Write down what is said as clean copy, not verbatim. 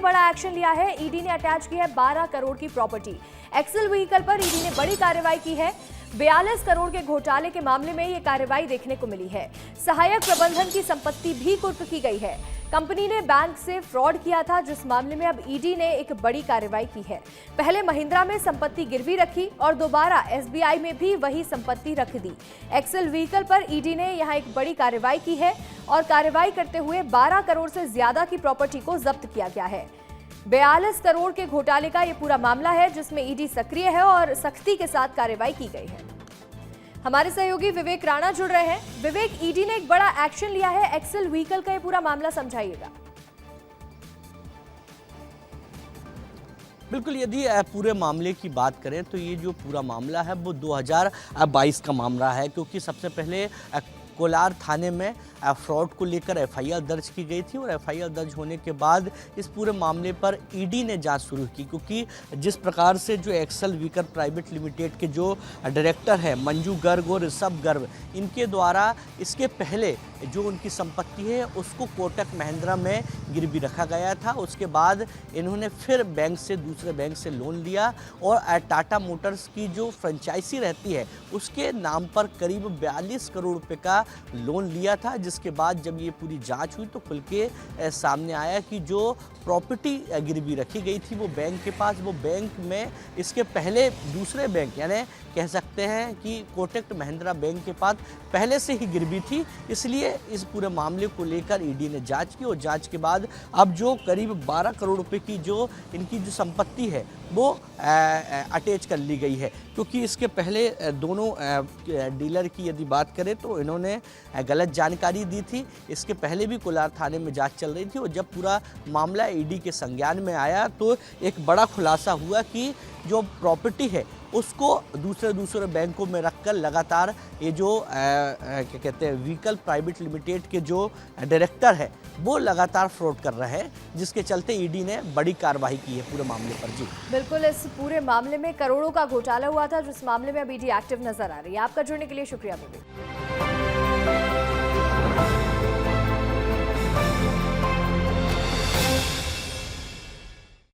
बड़ा एक्शन लिया है। ईडी ने अटैच की है 12 करोड़ की प्रॉपर्टी। एक्सेल व्हीकल पर ईडी ने बड़ी कार्रवाई की है। 42 करोड़ के घोटाले के मामले में ये कार्रवाई देखने को मिली है। सहायक प्रबंधन की संपत्ति भी कुर्क की गई है। कंपनी ने बैंक से फ्रॉड किया था, जिस मामले में अब ईडी ने एक बड़ी कार्रवाई की है। पहले महिंद्रा में संपत्ति गिरवी रखी और दोबारा एसबीआई में भी वही संपत्ति रख दी। एक्सेल व्हीकल पर ईडी ने यहां एक बड़ी कार्रवाई की है और कार्रवाई करते हुए 12 करोड़ से ज्यादा की प्रॉपर्टी को जब्त किया गया है। 42 करोड़ के घोटाले का ये पूरा मामला है, जिसमें ईडी सक्रिय है और सख्ती के साथ कार्रवाई की गई है। हमारे सहयोगी विवेक राणा जुड़ रहे हैं। विवेक, ईडी ने एक बड़ा एक्शन लिया है। एक्सेल व्हीकल का ये पूरा मामला समझाइएगा। बिल्कुल, यदि पूरे मामले की बात करें तो ये जो पूरा मामला है वो 2022 का मामला है, क्योंकि सबसे पहले कोलार थाने में फ्रॉड को लेकर एफआईआर दर्ज की गई थी और एफआईआर दर्ज होने के बाद इस पूरे मामले पर ईडी ने जांच शुरू की, क्योंकि जिस प्रकार से जो एक्सेल व्हीकल प्राइवेट लिमिटेड के जो डायरेक्टर है मंजू गर्ग और ऋषभ गर्ग, इनके द्वारा इसके पहले जो उनकी संपत्ति है उसको कोटक महिंद्रा में गिरवी रखा गया था। उसके बाद इन्होंने फिर बैंक से, दूसरे बैंक से लोन लिया और टाटा मोटर्स की जो फ्रेंचाइजी रहती है उसके नाम पर करीब 42 करोड़ रुपए का लोन लिया था। जिसके बाद जब ये पूरी जांच हुई तो खुल के सामने आया कि जो प्रॉपर्टी गिरवी रखी गई थी वो बैंक के पास, वो बैंक में इसके पहले दूसरे बैंक यानी कह सकते हैं कि कोटक महिंद्रा बैंक के पास पहले से ही गिरवी थी। इसलिए इस पूरे मामले को लेकर ईडी ने जांच की और जांच के बाद अब जो करीब 12 करोड़ रुपए की जो इनकी जो संपत्ति है वो अटैच कर ली गई है, क्योंकि इसके पहले दोनों डीलर की यदि बात करें तो इन्होंने गलत जानकारी दी थी। इसके पहले भी कोलार थाने में जांच चल रही थी और जब पूरा मामला ईडी के संज्ञान में आया तो एक बड़ा खुलासा हुआ कि जो प्रॉपर्टी है उसको दूसरे बैंकों में रखकर लगातार ये जो क्या कहते हैं व्हीकल प्राइवेट लिमिटेड के जो डायरेक्टर है वो लगातार फ्रॉड कर रहे हैं, जिसके चलते ईडी ने बड़ी कार्रवाई की है पूरे मामले पर। जी बिल्कुल, इस पूरे मामले में करोड़ों का घोटाला हुआ था, जिस मामले में अब ईडी एक्टिव नजर आ रही है। आपका जुड़ने के लिए शुक्रिया विवेक।